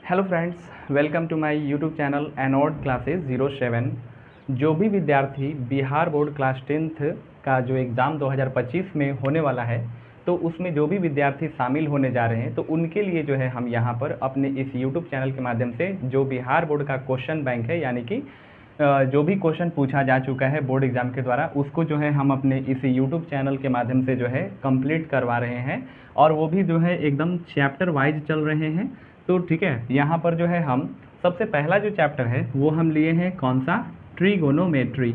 Hello friends, welcome to my YouTube channel Anode classes 07। जो भी विद्यार्थी बिहार बोर्ड क्लास 10th का जो एग्ज़ाम 2025 में होने वाला है, तो उसमें जो भी विद्यार्थी शामिल होने जा रहे हैं, तो उनके लिए जो है हम यहाँ पर अपने इस यूट्यूब चैनल के माध्यम से जो बिहार बोर्ड का क्वेश्चन बैंक है, यानी कि जो भी क्वेश्चन पूछा जा चुका है बोर्ड एग्ज़ाम के द्वारा, उसको जो है हम अपने इस यूट्यूब चैनल के माध्यम से जो है कंप्लीट करवा रहे हैं, और वो भी जो है एकदम चैप्टर वाइज चल रहे हैं। तो ठीक है, यहाँ पर जो है हम सबसे पहला जो चैप्टर है वो हम लिए हैं कौन सा, ट्रिगोनोमेट्री।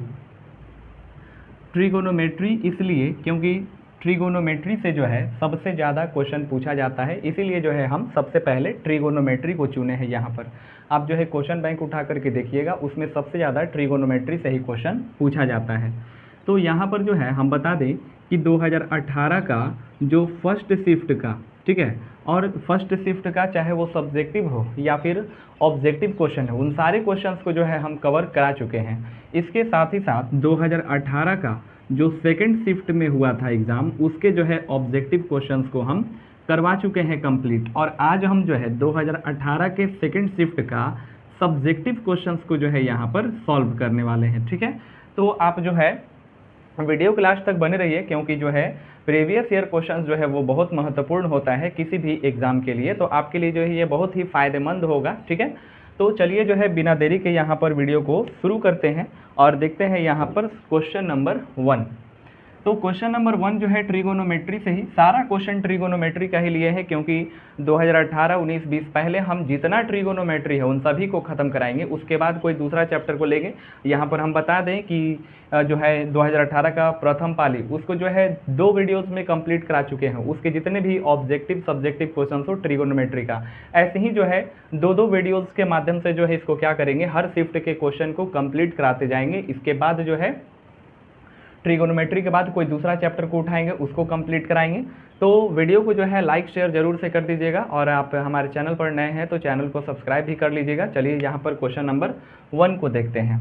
ट्रिगोनोमेट्री इसलिए क्योंकि ट्रिगोनोमेट्री से जो है सबसे ज़्यादा क्वेश्चन पूछा जाता है, इसीलिए जो है हम सबसे पहले ट्रिगोनोमेट्री को चुने हैं। यहाँ पर आप जो है क्वेश्चन बैंक उठा करके देखिएगा, उसमें सबसे ज़्यादा ट्रिगोनोमेट्री से ही क्वेश्चन पूछा जाता है। तो यहाँ पर जो है हम बता दें कि 2018 का जो फर्स्ट शिफ्ट का, ठीक है, और फर्स्ट शिफ्ट का चाहे वो सब्जेक्टिव हो या फिर ऑब्जेक्टिव क्वेश्चन है, उन सारे क्वेश्चंस को जो है हम कवर करा चुके हैं। इसके साथ ही साथ 2018 का जो सेकंड शिफ्ट में हुआ था एग्ज़ाम, उसके जो है ऑब्जेक्टिव क्वेश्चंस को हम करवा चुके हैं कंप्लीट, और आज हम जो है 2018 के सेकंड शिफ्ट का सब्जेक्टिव क्वेश्चंस को जो है यहाँ पर सॉल्व करने वाले हैं। ठीक है, तो आप जो है वीडियो क्लास तक बने रहिए, क्योंकि जो है प्रीवियस ईयर क्वेश्चंस जो है वो बहुत महत्वपूर्ण होता है किसी भी एग्ज़ाम के लिए, तो आपके लिए जो है ये बहुत ही फ़ायदेमंद होगा। ठीक है, तो चलिए जो है बिना देरी के यहाँ पर वीडियो को शुरू करते हैं और देखते हैं यहाँ पर क्वेश्चन नंबर 1। तो क्वेश्चन नंबर 1 जो है ट्रिगोनोमेट्री से ही, सारा क्वेश्चन ट्रिगोनोमेट्री का ही लिए है, क्योंकि 2018, 19, 20 पहले हम जितना ट्रिगोनोमेट्री है उन सभी को ख़त्म कराएंगे, उसके बाद कोई दूसरा चैप्टर को लेंगे। यहाँ पर हम बता दें कि जो है 2018 का प्रथम पाली, उसको जो है 2 वीडियोस में कंप्लीट करा चुके हैं, उसके जितने भी ऑब्जेक्टिव सब्जेक्टिव क्वेश्चन हो ट्रिगोनोमेट्री का, ऐसे ही जो है 2-2 वीडियोज़ के माध्यम से जो है इसको क्या करेंगे, हर शिफ्ट के क्वेश्चन को कंप्लीट कराते जाएंगे। इसके बाद जो है ट्रिगोनोमेट्री के बाद कोई दूसरा चैप्टर को उठाएंगे, उसको कंप्लीट कराएंगे। तो वीडियो को जो है लाइक शेयर जरूर से कर दीजिएगा, और आप हमारे चैनल पर नए हैं तो चैनल को सब्सक्राइब भी कर लीजिएगा। चलिए यहाँ पर क्वेश्चन नंबर 1 को देखते हैं।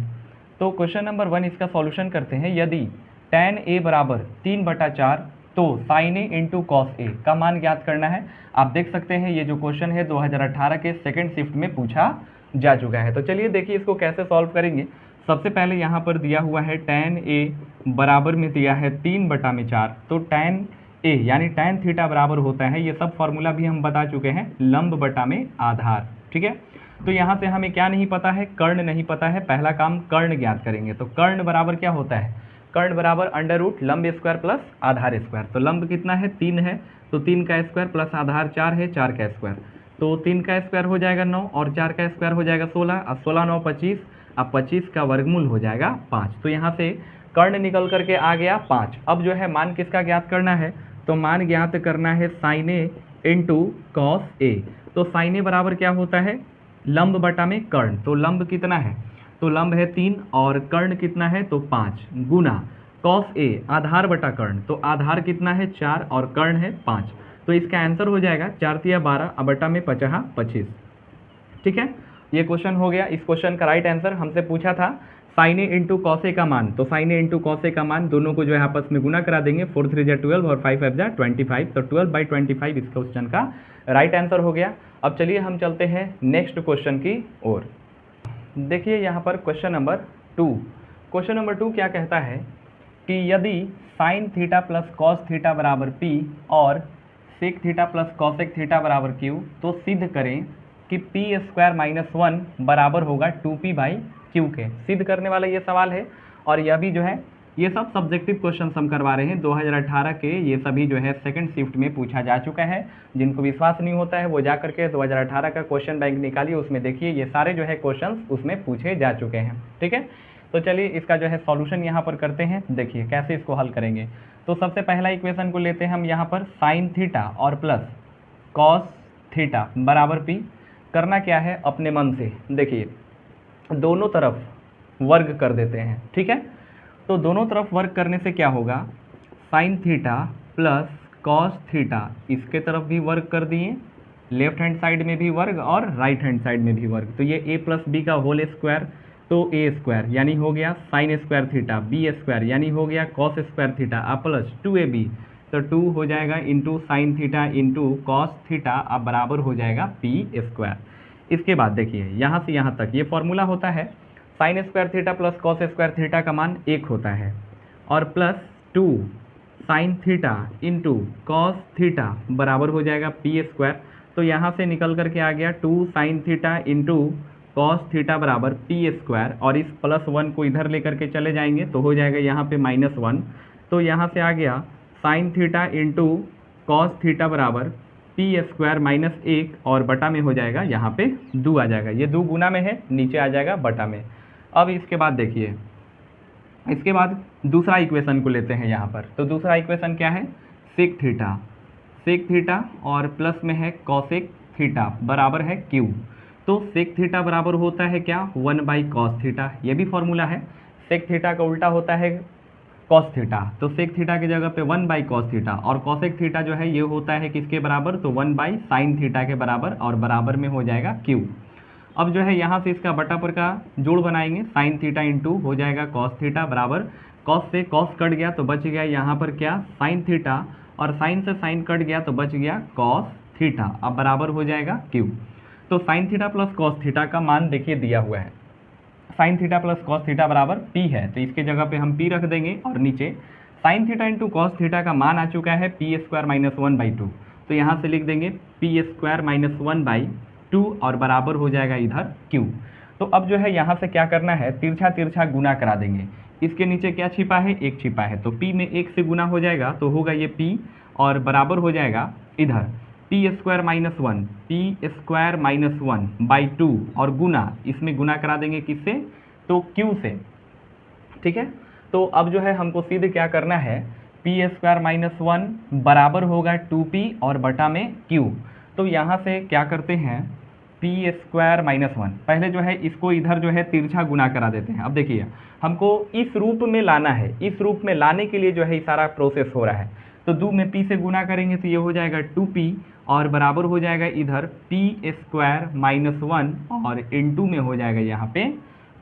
तो क्वेश्चन नंबर 1 इसका सॉल्यूशन करते हैं। यदि tan a बराबर 3/4 तो sin a into cos A का मान ज्ञात करना है। आप देख सकते हैं ये जो क्वेश्चन है 2018 के सेकेंड शिफ्ट में पूछा जा चुका है। तो चलिए देखिए इसको कैसे सॉल्व करेंगे। सबसे पहले यहाँ पर दिया हुआ है tan a बराबर में दिया है 3/4, तो tan a यानी tan थीटा बराबर होता है, ये सब फॉर्मूला भी हम बता चुके हैं, लंब बटा में आधार। ठीक है, तो यहाँ से हमें क्या नहीं पता है, कर्ण नहीं पता है। पहला काम कर्ण ज्ञात करेंगे। तो कर्ण बराबर क्या होता है, कर्ण बराबर अंडर रूट लंब स्क्वायर प्लस आधार स्क्वायर। तो लंब कितना है, 3 है, तो 3 का स्क्वायर प्लस आधार 4 है, 4 का स्क्वायर। तो 3 का स्क्वायर हो जाएगा 9, और 4 का स्क्वायर हो जाएगा 16, अब 16 9 25, अब 25 का वर्गमूल हो जाएगा 5। तो यहाँ से कर्ण निकल करके आ गया 5। अब जो है मान किसका ज्ञात करना है, तो मान ज्ञात करना है sine A into cos A. तो साइन ए बराबर क्या होता है, लंब बटा में कर्ण। तो लंब कितना है, तो लंब है 3, और कर्ण कितना है, तो 5, गुना कॉस ए आधार बटा कर्ण। तो आधार कितना है 4 और कर्ण है 5। तो इसका आंसर हो जाएगा 4 तिया 12 अब बटा में 50 25। ठीक है, ये क्वेश्चन हो गया। इस क्वेश्चन का राइट आंसर हमसे पूछा था sign A into cos A का मान, तो sign A into cos A का मान दोनों को जो है आपस में गुना करा देंगे। 4 3 12 और 5 5 25, तो 12/25 इस क्वेश्चन का राइट आंसर हो गया। अब चलिए हम चलते हैं नेक्स्ट क्वेश्चन की ओर। देखिए यहाँ पर क्वेश्चन नंबर 2। क्वेश्चन नंबर 2 क्या कहता है कि यदि sine theta plus cos theta बराबर पी और sec theta plus cosec theta बराबर क्यू, तो सिद्ध करें कि p² - 1 बराबर होगा 2p/q के। सिद्ध करने वाला ये सवाल है, और यह भी जो है ये सब सब्जेक्टिव क्वेश्चन हम करवा रहे हैं 2018 के। ये सभी जो है सेकंड शिफ्ट में पूछा जा चुका है। जिनको विश्वास नहीं होता है वो जा करके 2018 का क्वेश्चन बैंक निकालिए, उसमें देखिए ये सारे जो है क्वेश्चन उसमें पूछे जा चुके हैं। ठीक है, तो चलिए इसका जो है सॉल्यूशन यहाँ पर करते हैं। देखिए कैसे इसको हल करेंगे। तो सबसे पहला इक्वेशन को लेते हैं हम यहाँ पर, साइन थीटा और प्लस कॉस थीटा बराबर पी। करना क्या है अपने मन से, देखिए दोनों तरफ वर्ग कर देते हैं। ठीक है, तो दोनों तरफ वर्ग करने से क्या होगा, sign theta plus cos theta इसके तरफ भी वर्ग कर दिए, लेफ्ट हैंड साइड में भी वर्ग और राइट हैंड साइड में भी वर्ग। तो ये a प्लस बी का होल स्क्वायर, तो a स्क्वायर यानी हो गया sine square theta, b square यानी हो गया कॉस स्क्वायर थीटा, अब प्लस 2ab, तो 2 हो जाएगा into sine theta into cos theta, अब बराबर हो जाएगा p स्क्वायर। इसके बाद देखिए यहाँ से यहाँ तक ये फॉर्मूला होता है sine square theta plus cos square theta का मान 1 होता है, और plus 2 sign theta into cos theta बराबर हो जाएगा पी स्क्वायर। तो यहाँ से निकल करके आ गया 2 sign theta into cos theta बराबर पी स्क्वायर, और इस +1 को इधर लेकर के चले जाएंगे तो हो जाएगा यहाँ पे -1। तो यहाँ से आ गया sign theta into cos theta बराबर पी स्क्वायर -1, और बटा में हो जाएगा यहाँ पे 2 आ जाएगा, ये 2 गुना में है, नीचे आ जाएगा बटा में। अब इसके बाद देखिए, इसके बाद दूसरा इक्वेशन को लेते हैं यहाँ पर। तो दूसरा इक्वेशन क्या है, सेक थीटा और प्लस में है कॉसेक थीटा बराबर है क्यू। तो सेक थीटा बराबर होता है क्या, 1/cos थीटा, ये भी फॉर्मूला है। सेक थीटा का उल्टा होता है कॉस थीटा, तो सेक थीटा की जगह पे 1/cos थीटा, और कॉसेक थीटा जो है ये होता है किसके बराबर, तो 1/sin थीटा के बराबर, और बराबर में हो जाएगा क्यू। अब जो है यहाँ से इसका बटा पर का जोड़ बनाएंगे, साइन थीटा इंटू हो जाएगा कॉस थीटा बराबर, कॉस से कॉस कट गया तो बच गया यहाँ पर क्या, साइन थीटा, और साइन से साइन कट गया तो बच गया कॉस थीटा, अब बराबर हो जाएगा क्यू। तो sign theta plus cos theta का मान देखिए दिया हुआ है, sine theta plus cos theta बराबर पी है, तो इसके जगह पे हम पी रख देंगे, और नीचे sign theta into cos theta का मान आ चुका है पी स्क्वायर -1/2, तो यहाँ से लिख देंगे पी स्क्वायर -1/2, और बराबर हो जाएगा इधर क्यू। तो अब जो है यहाँ से क्या करना है, तिरछा तिरछा गुना करा देंगे। इसके नीचे क्या छिपा है, 1 छिपा है, तो p में 1 से गुना हो जाएगा तो होगा ये p, और बराबर हो जाएगा इधर पी स्क्वायर -1/2, और गुना, इसमें गुना करा देंगे किससे, तो q से, ठीक है। तो अब जो है हमको सीधे क्या करना है, पी स्क्वायर -1 बराबर होगा 2p और बटा में q। तो यहाँ से क्या करते हैं, पी स्क्वायर -1, पहले जो है इसको इधर जो है तिरछा गुना करा देते हैं। अब देखिए हमको इस रूप में लाना है, इस रूप में लाने के लिए जो है सारा प्रोसेस हो रहा है। तो 2 में p से गुना करेंगे तो ये हो जाएगा 2p, और बराबर हो जाएगा इधर पी स्क्वायर -1, और इंटू में हो जाएगा यहाँ पे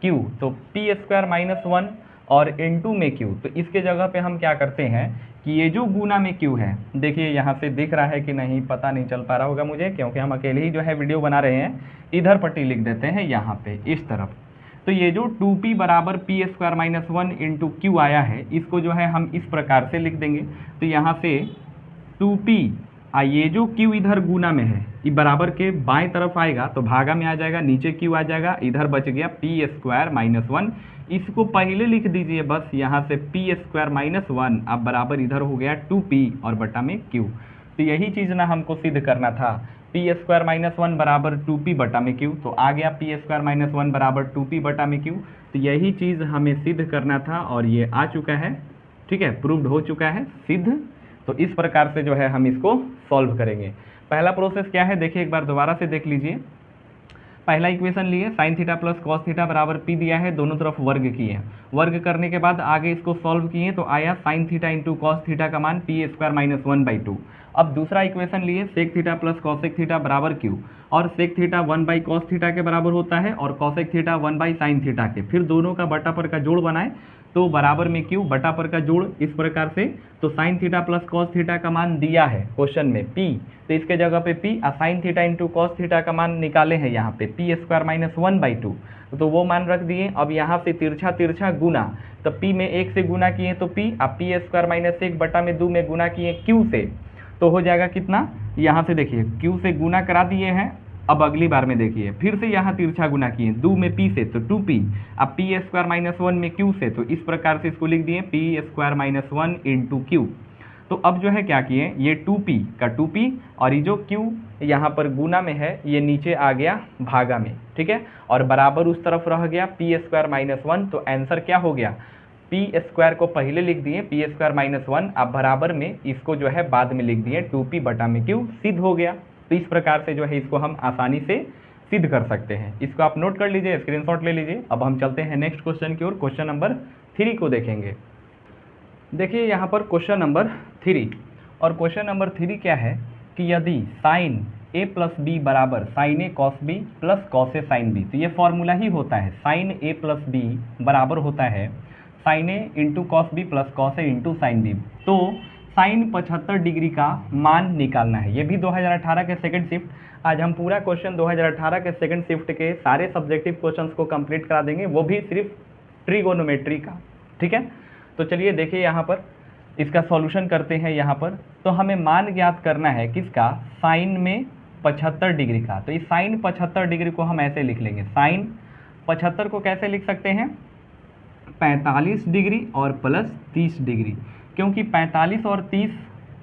q। तो पी स्क्वायर -1 और इंटू में q, तो इसके जगह पे हम क्या करते हैं कि ये जो गुना में q है, देखिए यहाँ से दिख रहा है कि नहीं पता नहीं चल पा रहा होगा मुझे, क्योंकि हम अकेले ही जो है वीडियो बना रहे हैं। इधर पट्टी लिख देते हैं यहाँ पे इस तरफ। तो ये जो 2p बराबर पी स्क्वायर -1 इंटू क्यू आया है, इसको जो है हम इस प्रकार से लिख देंगे। तो यहाँ से 2p, ये जो q इधर गुना में है, ये बराबर के बाएं तरफ आएगा तो भागा में आ जाएगा, नीचे q आ जाएगा, इधर बच गया पी स्क्वायर -1। इसको पहले लिख दीजिए बस यहाँ से पी स्क्वायर -1, अब बराबर इधर हो गया 2p और बटा में q। तो यही चीज़ ना हमको सिद्ध करना था, पी स्क्वायर -1 बराबर 2p बटा में q, तो आ गया पी स्क्वायर -1 बराबर 2p बटा में q। तो यही चीज़ हमें सिद्ध करना था, और ये आ चुका है, ठीक है, प्रूव्ड हो चुका है, सिद्ध। तो इस प्रकार से जो है हम इसको सॉल्व करेंगे। पहला प्रोसेस क्या है, देखिए एक बार दोबारा से देख लीजिए। पहला इक्वेशन लिए, sign theta plus cos theta बराबर p दिया है, दोनों तरफ वर्ग किए, वर्ग करने के बाद आगे इसको सॉल्व किए तो आया sine theta into cos theta का मान पी स्क्वायर -1/2। अब दूसरा इक्वेशन लिए, sec theta plus cosec theta बराबर q, और सेक थीटा 1/cos थीटा के बराबर होता है, और कॉसेक थीटा 1/sin थीटा के, फिर दोनों का बटा पर का जोड़ बनाए तो बराबर में q, बटा पर का जोड़ इस प्रकार से। तो sign theta plus cos theta का मान दिया है क्वेश्चन में p, तो इसके जगह पे p, sign theta into cos theta का मान निकाले हैं यहाँ पे पी स्क्वायर -1/2, तो वो मान रख दिए। अब यहाँ से तिरछा तिरछा गुना, तो p में 1 से गुना किए तो p, अब पी स्क्वायर -1 बटा में 2 में गुना किए q से, तो हो जाएगा कितना, यहाँ से देखिए q से गुना करा दिए हैं। अब अगली बार में देखिए फिर से यहाँ तिरछा गुना किए 2 में p से तो 2p, अब पी स्क्वायर -1 में q से, तो इस प्रकार से इसको लिख दिए पी स्क्वायर -1 इंटू क्यू। तो अब जो है क्या किए, ये 2p का 2p, और ये जो q यहाँ पर गुना में है ये नीचे आ गया भागा में, ठीक है, और बराबर उस तरफ रह गया पी स्क्वायर -1। तो आंसर क्या हो गया, पी स्क्वायर को पहले लिख दिए पी स्क्वायर -1, अब बराबर में इसको जो है बाद में लिख दिए 2p बटा में q, सिद्ध हो गया। तो इस प्रकार से जो है इसको हम आसानी से सिद्ध कर सकते हैं। इसको आप नोट कर लीजिए, स्क्रीनशॉट ले लीजिए। अब हम चलते हैं नेक्स्ट क्वेश्चन की ओर, क्वेश्चन नंबर 3 को देखेंगे। देखिए यहाँ पर क्वेश्चन नंबर 3, और क्वेश्चन नंबर 3 क्या है कि यदि साइन a प्लस बी बराबर साइन ए कॉस बी प्लस कॉस ए साइन बी, तो ये फॉर्मूला ही होता है, साइन a प्लस बी बराबर होता है sine A into cos B plus cos A into sine B. तो साइन 75 डिग्री का मान निकालना है। ये भी 2018 के सेकंड शिफ्ट, आज हम पूरा क्वेश्चन 2018 के सेकंड शिफ्ट के सारे सब्जेक्टिव क्वेश्चंस को कंप्लीट करा देंगे, वो भी सिर्फ ट्रिगोनोमेट्री का। ठीक है, तो चलिए देखिए यहाँ पर इसका सॉल्यूशन करते हैं। यहाँ पर तो हमें मान ज्ञात करना है किसका, साइन में 75 डिग्री का। तो इस साइन 75 डिग्री को हम ऐसे लिख लेंगे, साइन 75 को कैसे लिख सकते हैं, 45 डिग्री और प्लस 30 डिग्री, क्योंकि 45 और 30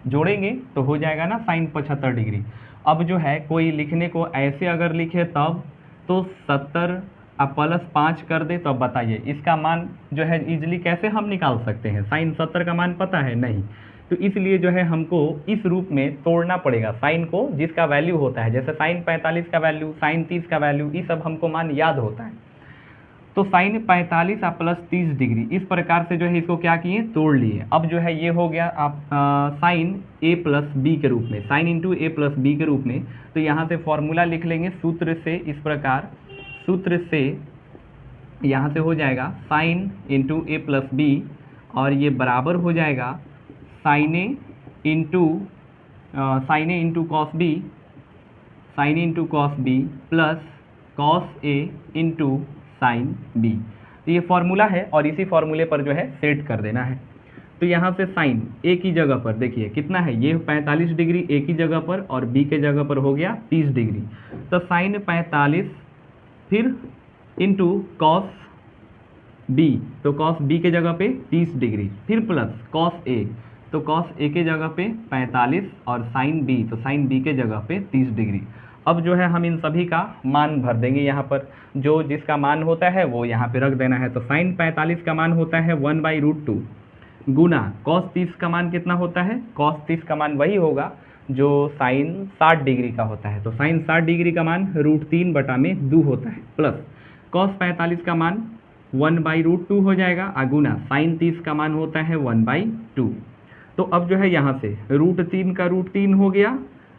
जोड़ेंगे तो हो जाएगा ना साइन 75 डिग्री। अब जो है कोई लिखने को ऐसे अगर लिखे तब तो 70 अब प्लस 5 कर दे, तो अब बताइए इसका मान जो है इजीली कैसे हम निकाल सकते हैं। साइन 70 का मान पता है नहीं, तो इसलिए जो है हमको इस रूप में तोड़ना पड़ेगा साइन को, जिसका वैल्यू होता है, जैसे साइन 45 का वैल्यू, साइन 30 का वैल्यू, ये सब हमको मान याद होता है। तो साइन 45 और प्लस 30 डिग्री, इस प्रकार से जो है इसको क्या किए, तोड़ लिए। अब जो है ये हो गया आप साइन ए प्लस बी के रूप में, sign into A plus B के रूप में। तो यहाँ से फॉर्मूला लिख लेंगे सूत्र से, इस प्रकार सूत्र से यहाँ से हो जाएगा sine into A plus B, और ये बराबर हो जाएगा sine A into cos B, sine into cos B plus cos A into sine B. तो ये फॉर्मूला है और इसी फॉर्मूले पर जो है सेट कर देना है। तो यहाँ से साइन ए की जगह पर देखिए कितना है, ये 45 डिग्री ए की जगह पर और बी के जगह पर हो गया 30 डिग्री। तो साइन 45 फिर इंटू कॉस बी, तो कॉस बी के जगह पे 30 डिग्री, फिर प्लस कॉस ए, तो कॉस ए के जगह पे 45 और साइन बी, तो साइन बी के जगह पे 30 डिग्री। अब जो है हम इन सभी का मान भर देंगे यहाँ पर, जो जिसका मान होता है वो यहाँ पे रख देना है। तो साइन 45 का मान होता है 1/√2 गुना कॉस 30 का मान कितना होता है, कॉस 30 का मान वही होगा जो साइन 60 डिग्री का होता है। तो साइन 60 डिग्री का मान √3/2 होता है, प्लस कॉस 45 का मान 1/√2 हो जाएगा, गुना साइन 30 का मान होता है 1/2। तो अब जो है यहाँ से √3 का √3 हो गया,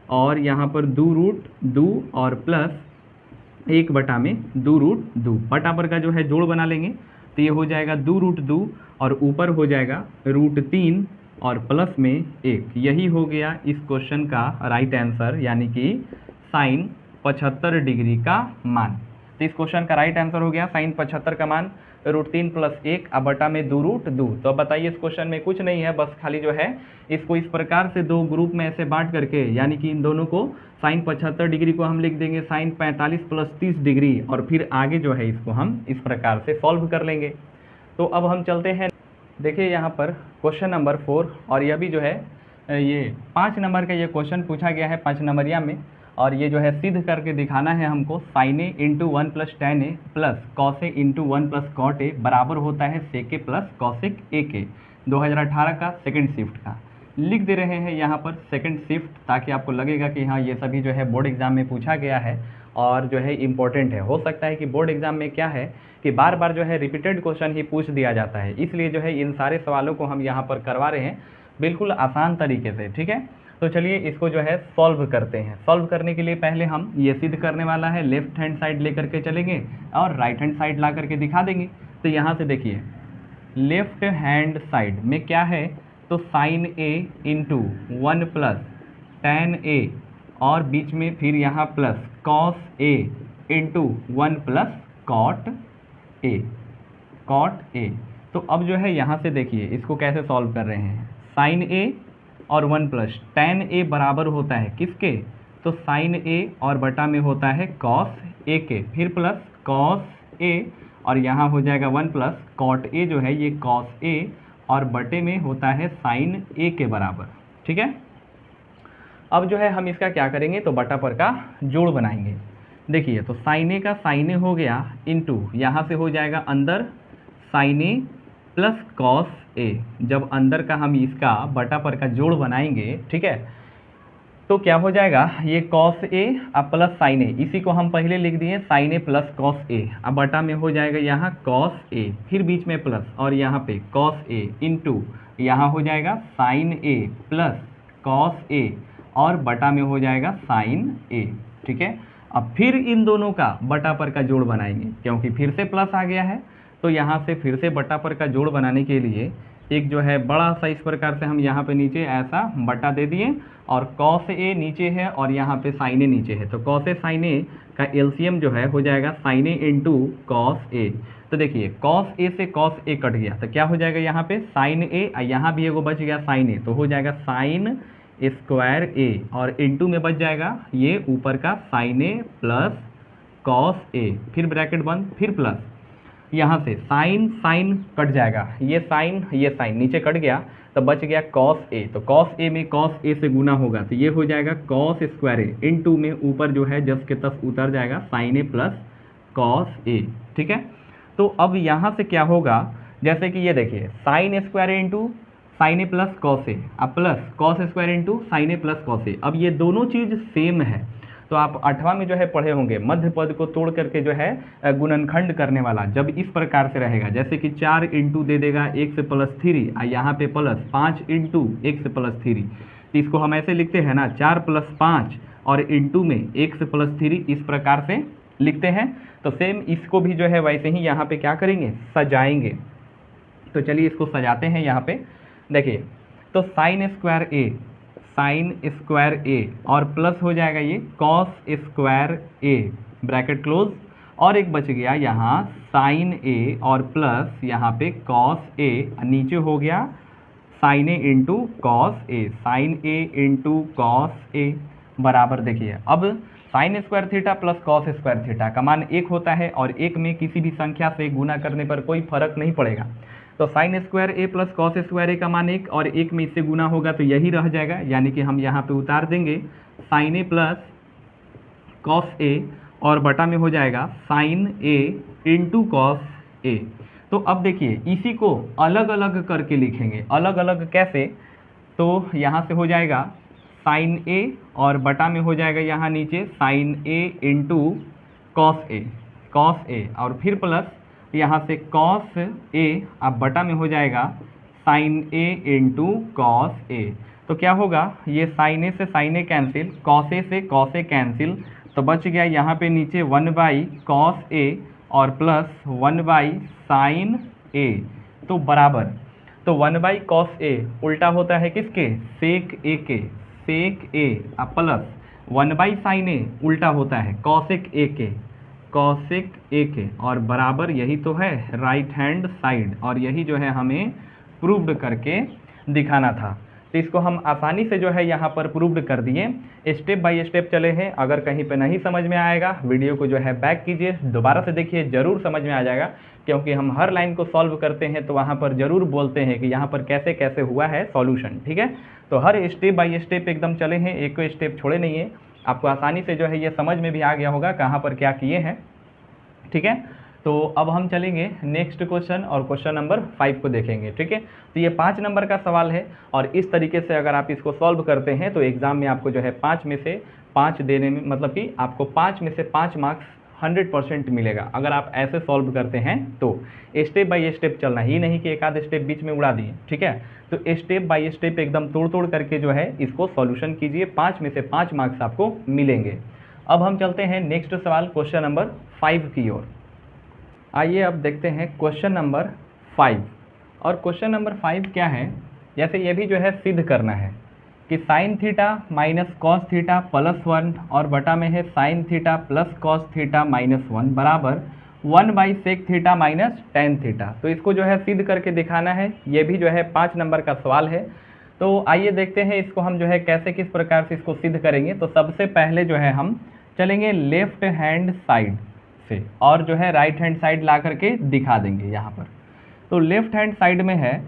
और यहाँ पर 2√2 और प्लस 1/2 बटा का जो है जोड़ बना लेंगे, तो ये हो जाएगा 2√2 और ऊपर हो जाएगा √3 और प्लस में 1। यही हो गया इस क्वेश्चन का राइट आंसर, यानी कि साइन 75 डिग्री का मान। तो इस क्वेश्चन का राइट आंसर हो गया साइन 75 का मान √3 + 1 अब बटा में 2√2। तो अब बताइए इस क्वेश्चन में कुछ नहीं है, बस खाली जो है इसको इस प्रकार से दो ग्रुप में ऐसे बांट करके, यानी कि इन दोनों को साइन 75 डिग्री को हम लिख देंगे साइन 45 + 30 डिग्री, और फिर आगे जो है इसको हम इस प्रकार से सॉल्व कर लेंगे। तो अब हम चलते हैं, देखिए यहाँ पर क्वेश्चन नंबर 4, और यह भी जो है ये 5 नंबर का ये क्वेश्चन पूछा गया है 5 नंबरिया में, और ये जो है सिद्ध करके दिखाना है हमको। Sign A into 1 + tan A plus cos A into 1 + cot ए बराबर होता है सेक ए प्लस कॉसेक ए के। 2018 का सेकंड शिफ्ट का लिख दे रहे हैं यहाँ पर सेकंड शिफ्ट, ताकि आपको लगेगा कि हाँ ये सभी जो है बोर्ड एग्जाम में पूछा गया है और जो है इम्पोर्टेंट है। हो सकता है कि बोर्ड एग्जाम में क्या है कि बार बार जो है रिपीटेड क्वेश्चन ही पूछ दिया जाता है, इसलिए जो है इन सारे सवालों को हम यहाँ पर करवा रहे हैं बिल्कुल आसान तरीके से। ठीक है, तो चलिए इसको जो है सॉल्व करते हैं। सॉल्व करने के लिए पहले हम ये सिद्ध करने वाला है, लेफ्ट हैंड साइड लेकर के चलेंगे और राइट हैंड साइड ला करके दिखा देंगे। तो यहाँ से देखिए लेफ्ट हैंड साइड में क्या है, तो साइन ए इंटू 1 + tan ए और बीच में फिर यहाँ plus cos A into 1 + cot ए। तो अब जो है यहाँ से देखिए इसको कैसे सॉल्व कर रहे हैं। साइन ए और 1 + tan ए बराबर होता है किसके, तो साइन ए और बटा में होता है कॉस ए के, फिर प्लस कॉस ए और यहाँ हो जाएगा 1 + cot ए जो है ये कॉस ए और बटे में होता है साइन ए के बराबर। ठीक है, अब जो है हम इसका क्या करेंगे, तो बटा पर का जोड़ बनाएंगे। देखिए तो साइन ए का साइन ए हो गया इंटू यहाँ से हो जाएगा अंदर साइन ए प्लस कॉस ए। जब अंदर का हम इसका बटा पर का जोड़ बनाएंगे, ठीक है, तो क्या हो जाएगा ये कॉस ए अब प्लस साइन ए, इसी को हम पहले लिख दिए sign A plus cos A, अब बटा में हो जाएगा यहाँ कॉस ए, फिर बीच में प्लस और यहाँ पे कॉस ए इंटू यहाँ हो जाएगा साइन ए प्लस कॉस ए और बटा में हो जाएगा साइन ए। ठीक है, अब फिर इन दोनों का बटा पर का जोड़ बनाएंगे, क्योंकि फिर से प्लस आ गया है, तो यहाँ से फिर से बटा पर का जोड़ बनाने के लिए एक जो है बड़ा सा इस प्रकार से हम यहाँ पे नीचे ऐसा बटा दे दिए, और कॉस ए नीचे है और यहाँ पे साइन ए नीचे है, तो कॉस ए साइन ए का एलसीएम जो है हो जाएगा sine A into cos A. तो देखिए कॉस ए से कॉस ए कट गया तो क्या हो जाएगा यहाँ पे साइन ए, यहाँ भी एगो बच गया साइन ए, तो हो जाएगा साइन स्क्वायर ए, और इंटू में बच जाएगा ये ऊपर का साइन ए प्लस कॉस ए, फिर ब्रैकेट बंद, फिर प्लस यहाँ से साइन साइन कट जाएगा, ये साइन नीचे कट गया तो बच गया कॉस ए, तो कॉस ए में कॉस ए से गुना होगा तो ये हो जाएगा कॉस स्क्वायर ए, इनटू में ऊपर जो है जस के तस उतर जाएगा साइन ए प्लस कॉस ए। ठीक है, तो अब यहाँ से क्या होगा, जैसे कि ये देखिए sine square A into sine A plus cos A, अब plus cos square into sine A plus cos A. अब ये दोनों चीज़ सेम है, तो आप 8वां में जो है पढ़े होंगे मध्य पद को तोड़ करके जो है गुणनखंड करने वाला, जब इस प्रकार से रहेगा जैसे कि 4 इंटू दे देगा x प्लस 3, और यहाँ पे प्लस 5 इंटू x प्लस 3, तो इसको हम ऐसे लिखते हैं ना 4 प्लस 5 और इंटू में x प्लस 3, इस प्रकार से लिखते हैं। तो सेम इसको भी जो है वैसे ही यहाँ पे क्या करेंगे, सजाएंगे। तो चलिए इसको सजाते हैं यहाँ पे, देखिए तो साइन स्क्वायर ए और प्लस हो जाएगा ये कॉस स्क्वायर ए, ब्रैकेट क्लोज, और एक बच गया यहाँ साइन ए और प्लस यहाँ पे कॉस ए, नीचे हो गया sign A into cos A, sign A into cos A बराबर, देखिए अब sine square theta plus cos square theta का मान 1 होता है, और 1 में किसी भी संख्या से गुना करने पर कोई फर्क नहीं पड़ेगा, तो साइन स्क्वायर ए प्लस कॉस स्क्वायर ए का मान 1, और 1 में इससे गुना होगा तो यही रह जाएगा, यानी कि हम यहाँ पे उतार देंगे साइन ए प्लस कॉस ए, और बटा में हो जाएगा sine A into cos A. तो अब देखिए इसी को अलग अलग करके लिखेंगे, अलग अलग कैसे, तो यहाँ से हो जाएगा साइन ए और बटा में हो जाएगा यहाँ नीचे sign A into cos A, और फिर प्लस यहाँ से कॉस ए, अब बटा में हो जाएगा sine A into cos A. तो क्या होगा, ये साइन ए से sign A cancel, cos A से कॉस ए कैंसिल, तो बच गया यहाँ पे नीचे 1 बाई कॉस ए और प्लस 1 बाई साइन ए, तो बराबर, तो 1 बाई कॉस ए उल्टा होता है किसके, सेक ए के, सेक ए, अब प्लस 1 बाई साइन ए उल्टा होता है कॉसेक ए के, कॉसेक ए के, और बराबर यही तो है राइट हैंड साइड, और यही जो है हमें प्रूव्ड करके दिखाना था। तो इसको हम आसानी से जो है यहाँ पर प्रूव्ड कर दिए, स्टेप बाय स्टेप चले हैं। अगर कहीं पे नहीं समझ में आएगा वीडियो को जो है बैक कीजिए, दोबारा से देखिए, ज़रूर समझ में आ जाएगा, क्योंकि हम हर लाइन को सॉल्व करते हैं तो वहाँ पर ज़रूर बोलते हैं कि यहाँ पर कैसे कैसे हुआ है सॉल्यूशन। ठीक है, तो हर स्टेप बाय स्टेप एकदम चले हैं, एक कोई स्टेप छोड़े नहीं है, आपको आसानी से जो है ये समझ में भी आ गया होगा कहाँ पर क्या किए हैं। ठीक है, तो अब हम चलेंगे नेक्स्ट क्वेश्चन, और क्वेश्चन नंबर 5 को देखेंगे। ठीक है, तो ये 5 नंबर का सवाल है, और इस तरीके से अगर आप इसको सॉल्व करते हैं तो एग्ज़ाम में आपको जो है 5 में से 5 देने में, मतलब कि आपको 5 में से 5 मार्क्स 100% मिलेगा अगर आप ऐसे सॉल्व करते हैं। तो स्टेप बाय स्टेप चलना ही नहीं कि एक आध स्टेप बीच में उड़ा दिए। ठीक है, तो स्टेप बाय स्टेप एकदम तोड़ तोड़ करके जो है इसको सॉल्यूशन कीजिए, 5 में से 5 मार्क्स आपको मिलेंगे। अब हम चलते हैं नेक्स्ट सवाल क्वेश्चन नंबर 5 की ओर। आइए अब देखते हैं क्वेश्चन नंबर 5, और क्वेश्चन नंबर 5 क्या है, जैसे ये भी जो है सिद्ध करना है कि sine theta minus cos theta plus 1 और बटा में है sine theta plus cos theta minus 1 बराबर 1 by sec theta minus tan theta. तो इसको जो है सिद्ध करके दिखाना है, ये भी जो है 5 नंबर का सवाल है। तो आइए देखते हैं इसको हम जो है कैसे किस प्रकार से इसको सिद्ध करेंगे। तो सबसे पहले जो है हम चलेंगे लेफ्ट हैंड साइड से, और जो है राइट हैंड साइड ला करके दिखा देंगे यहाँ पर। तो लेफ्ट हैंड साइड में है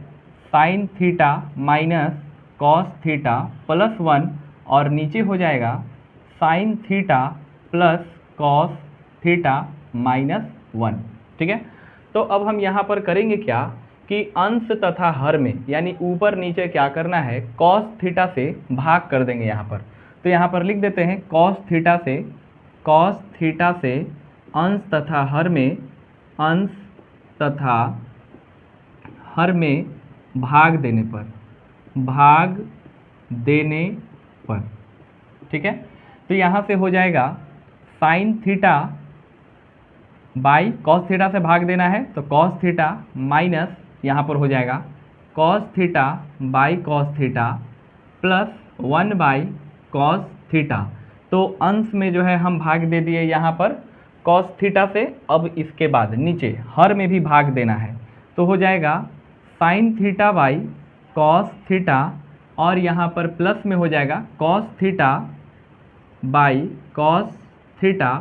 sine theta minus cos theta plus 1, और नीचे हो जाएगा sign theta plus cos theta minus 1। ठीक है, तो अब हम यहाँ पर करेंगे क्या कि अंश तथा हर में, यानी ऊपर नीचे क्या करना है, कॉस थीटा से भाग कर देंगे यहाँ पर। तो यहाँ पर लिख देते हैं कॉस थीटा से अंश तथा हर में, अंश तथा हर में भाग देने पर, ठीक है। तो यहाँ से हो जाएगा sine theta by cos theta से भाग देना है, तो कॉस थीटा माइनस यहाँ पर हो जाएगा cos theta by cos theta plus 1 by cos theta. तो अंश में जो है हम भाग दे दिए यहाँ पर कॉस थीटा से। अब इसके बाद नीचे हर में भी भाग देना है, तो हो जाएगा sine theta by cos theta, और यहाँ पर प्लस में हो जाएगा cos theta by cos theta,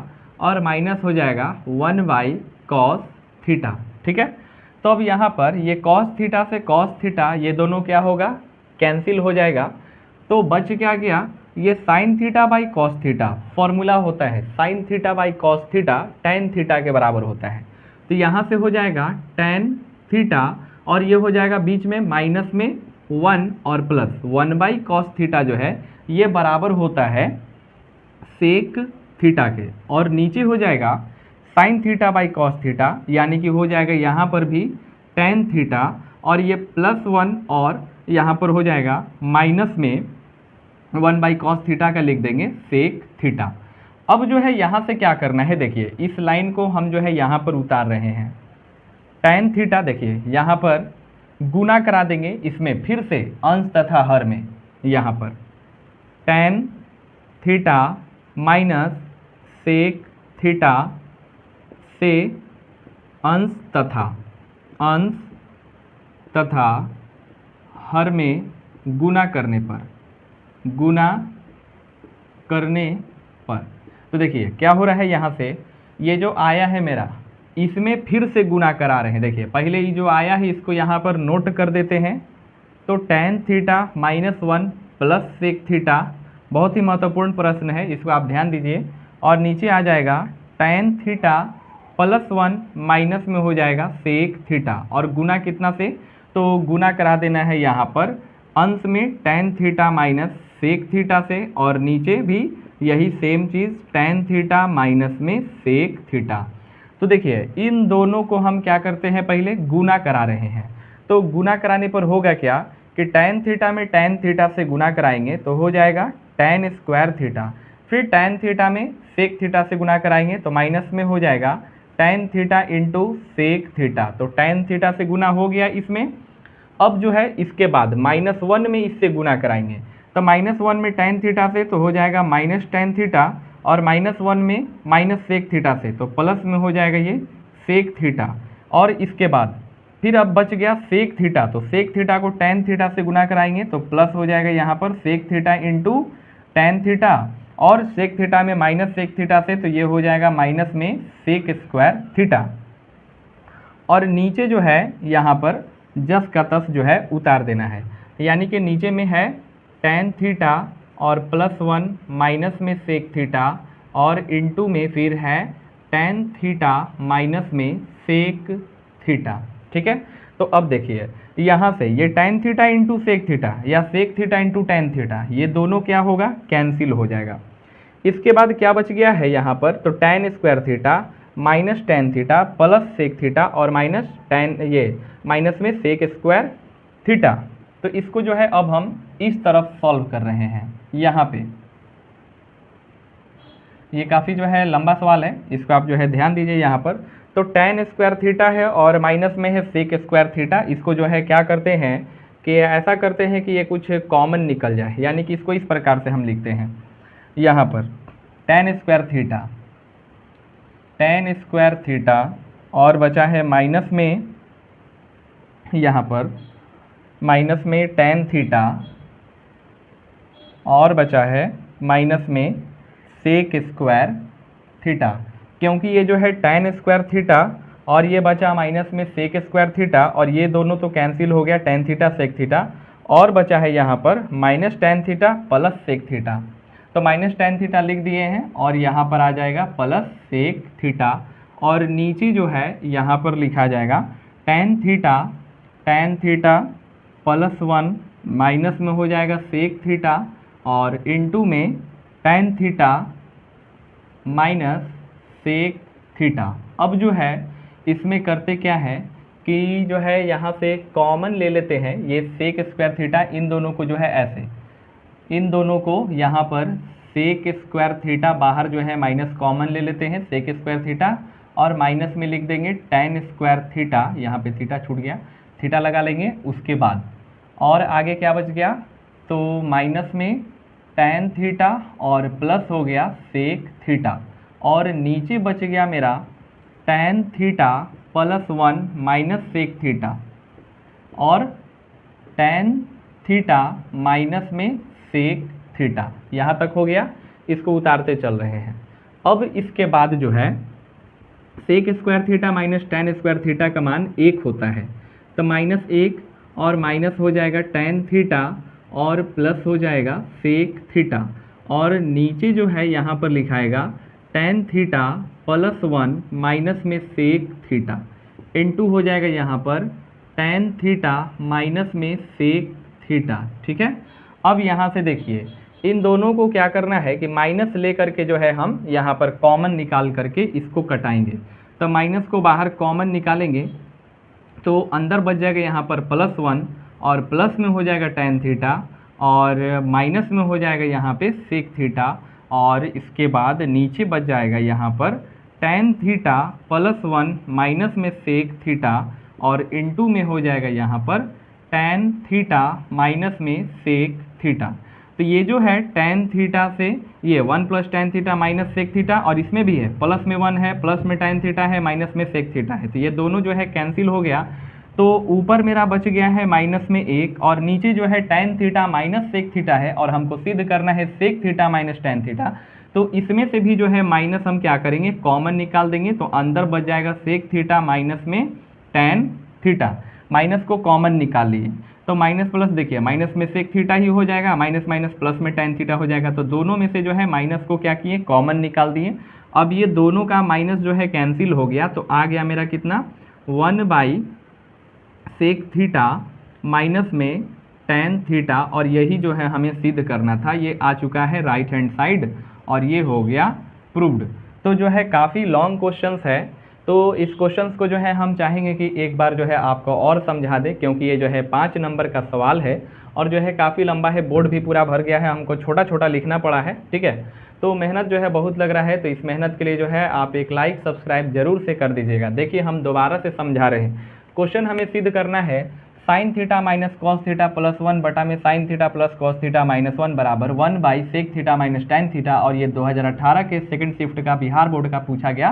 और माइनस हो जाएगा 1 बाई कॉस थीटा। ठीक है, तो अब यहाँ पर ये कॉस थीटा से कॉस थीटा ये दोनों क्या होगा, कैंसिल हो जाएगा। तो बच क्या गया, ये sine theta by cos theta formula होता है, sine theta by cos theta tan theta के बराबर होता है। तो यहाँ से हो जाएगा टेन थीटा, और ये हो जाएगा बीच में माइनस में 1 और प्लस 1 बाई कॉस थीटा जो है ये बराबर होता है सेक थीटा के, और नीचे हो जाएगा sine theta by cos theta, यानी कि हो जाएगा यहाँ पर भी टेन थीटा, और ये प्लस 1 और यहाँ पर हो जाएगा माइनस में 1 बाई कॉस थीटा का लिख देंगे सेक थीटा। अब जो है यहाँ से क्या करना है, देखिए इस लाइन को हम जो है यहाँ पर उतार रहे हैं। टेन थीटा देखिए यहाँ पर गुना करा देंगे इसमें फिर से अंश तथा हर में, यहाँ पर tan theta minus sec theta से अंश तथा हर में गुना करने पर तो देखिए क्या हो रहा है, यहाँ से ये जो आया है मेरा इसमें फिर से गुना करा रहे हैं। देखिए पहले ये जो आया है इसको यहाँ पर नोट कर देते हैं। तो tan theta minus 1 plus sec theta, बहुत ही महत्वपूर्ण प्रश्न है, इसको आप ध्यान दीजिए। और नीचे आ जाएगा टेन थीटा प्लस 1 माइनस में हो जाएगा सेक थीटा, और गुना कितना से, तो गुना करा देना है यहाँ पर अंश में tan theta minus sec theta से, और नीचे भी यही सेम चीज़ टेन थीटा माइनस में सेक थीटा। तो देखिए इन दोनों को हम क्या करते हैं, पहले गुना करा रहे हैं। तो गुना कराने पर होगा क्या कि टेन थीटा में टेन थीटा से गुना कराएंगे तो हो जाएगा टेन स्क्वायर थीटा, फिर टेन थीटा में सेक थीटा से गुना कराएंगे तो माइनस में हो जाएगा tan theta into sec theta. तो टेन थीटा से गुना हो गया इसमें। अब जो है इसके बाद माइनस 1 में इससे गुना कराएंगे, तो माइनस 1 में टेन थीटा से तो हो जाएगा माइनस टेन थीटा, और माइनस 1 में माइनस सेक थीटा से तो प्लस में हो जाएगा ये सेक थीटा। और इसके बाद फिर अब बच गया सेक थीटा, तो सेक थीटा को टेन थीटा से गुना कराएंगे तो प्लस हो जाएगा यहाँ पर sec theta into tan theta, और सेक थीटा में माइनस सेक थीटा से तो ये हो जाएगा माइनस में सेक स्क्वायर थीटा। और नीचे जो है यहाँ पर जस का तस जो है उतार देना है, यानी कि नीचे में है टेन थीटा और प्लस 1 माइनस में सेक थीटा, और इंटू में फिर है टेन थीटा माइनस में सेक थीटा। ठीक है, तो अब देखिए यहाँ से ये tan theta into sec theta या sec theta into tan theta ये दोनों क्या होगा, कैंसिल हो जाएगा। इसके बाद क्या बच गया है यहाँ पर, तो tan square theta minus tan theta plus sec theta, और माइनस टेन ये माइनस में सेक स्क्वायर थीटा। तो इसको जो है अब हम इस तरफ सॉल्व कर रहे हैं। यहाँ पे ये काफ़ी जो है लंबा सवाल है, इसको आप जो है ध्यान दीजिए यहाँ पर। तो टेन स्क्वायर थीटा है और माइनस में है सेक स्क्वायर थीटा, इसको जो है क्या करते हैं कि ऐसा करते हैं कि ये कुछ कॉमन निकल जाए, यानी कि इसको इस प्रकार से हम लिखते हैं यहाँ पर टेन स्क्वायर थीटा और बचा है माइनस में यहाँ पर माइनस में टेन थीटा, और बचा है माइनस में सेक स्क्वायर थीटा। क्योंकि ये जो है टेन स्क्वायर थीटा और ये बचा माइनस में सेक स्क्वायर थीटा, और ये दोनों तो कैंसिल हो गया टेन थीटा सेक थीटा, और बचा है यहाँ पर minus tan theta plus sec theta. तो माइनस टेन थीटा लिख दिए हैं और यहाँ पर आ जाएगा प्लस सेक थीटा, और नीचे जो है यहाँ पर लिखा जाएगा टेन थीटा प्लस 1 माइनस में हो जाएगा सेक थीटा, और इंटू में tan theta minus sec theta. अब जो है इसमें करते क्या है कि जो है यहाँ से कॉमन ले लेते हैं, ये सेक स्क्वायर थीटा इन दोनों को जो है ऐसे, इन दोनों को यहाँ पर सेक स्क्वायर थीटा बाहर जो है माइनस कॉमन ले लेते हैं सेक स्क्वायर थीटा, और माइनस में लिख देंगे टेन स्क्वायर थीटा, यहाँ पे थीटा छूट गया, थीटा लगा लेंगे उसके बाद। और आगे क्या बच गया, तो माइनस में tan थीटा और प्लस हो गया सेक थीटा, और नीचे बच गया मेरा tan theta plus 1 minus sec theta, और tan थीटा माइनस में सेक थीटा। यहाँ तक हो गया, इसको उतारते चल रहे हैं। अब इसके बाद जो है sec square theta minus tan square theta का मान 1 होता है, तो -1 और माइनस हो जाएगा tan थीटा और प्लस हो जाएगा सेक थीटा, और नीचे जो है यहाँ पर लिखाएगा tan थीटा प्लस 1 माइनस में सेक थीटा इनटू हो जाएगा यहाँ पर tan थीटा माइनस में सेक थीटा। ठीक है, अब यहाँ से देखिए इन दोनों को क्या करना है कि माइनस ले करके जो है हम यहाँ पर कॉमन निकाल करके इसको कटाएंगे। तो माइनस को बाहर कॉमन निकालेंगे तो अंदर बच जाएगा यहाँ पर प्लस 1, और प्लस में हो जाएगा tan थीटा, और माइनस में हो जाएगा यहाँ पे सेक थीटा, और इसके बाद नीचे बच जाएगा यहाँ पर tan थीटा प्लस 1 माइनस में सेक थीटा, और इनटू में हो जाएगा यहाँ पर tan थीटा माइनस में सेक थीटा। तो ये जो है tan थीटा से ये 1 plus tan theta minus sec theta, और इसमें भी है प्लस में 1 है, प्लस में tan थीटा है, माइनस में सेक थीटा है, तो ये दोनों जो है कैंसिल हो गया। तो ऊपर मेरा बच गया है माइनस में 1, और नीचे जो है tan theta minus sec theta है, और हमको सिद्ध करना है sec theta minus tan theta. तो इसमें से भी जो है माइनस हम क्या करेंगे, कॉमन निकाल देंगे, तो अंदर बच जाएगा सेक थीटा माइनस में tan थीटा। माइनस को कॉमन निकाल लिए तो माइनस प्लस देखिए माइनस में सेक थीटा ही हो जाएगा, माइनस माइनस प्लस में tan थीटा हो जाएगा। तो दोनों में से जो है माइनस को क्या किए, कॉमन निकाल दिए। अब ये दोनों का माइनस जो है कैंसिल हो गया, तो आ गया मेरा कितना 1 बाई सेक थीटा माइनस में tan थीटा, और यही जो है हमें सिद्ध करना था, ये आ चुका है राइट हैंड साइड, और ये हो गया प्रूव्ड। तो जो है काफ़ी लॉन्ग क्वेश्चंस है, तो इस क्वेश्चंस को जो है हम चाहेंगे कि एक बार जो है आपको और समझा दे, क्योंकि ये जो है 5 नंबर का सवाल है, और जो है काफ़ी लंबा है, बोर्ड भी पूरा भर गया है, हमको छोटा छोटा लिखना पड़ा है। ठीक है, तो मेहनत जो है बहुत लग रहा है, तो इस मेहनत के लिए जो है आप एक लाइक सब्सक्राइब जरूर से कर दीजिएगा। देखिए हम दोबारा से समझा रहे हैं, क्वेश्चन हमें सिद्ध करना है sine theta minus cos theta plus 1 बटा में sine theta plus cos theta minus 1 बराबर 1 by sec theta minus tan theta, और ये 2018 के सेकंड शिफ्ट का बिहार बोर्ड का पूछा गया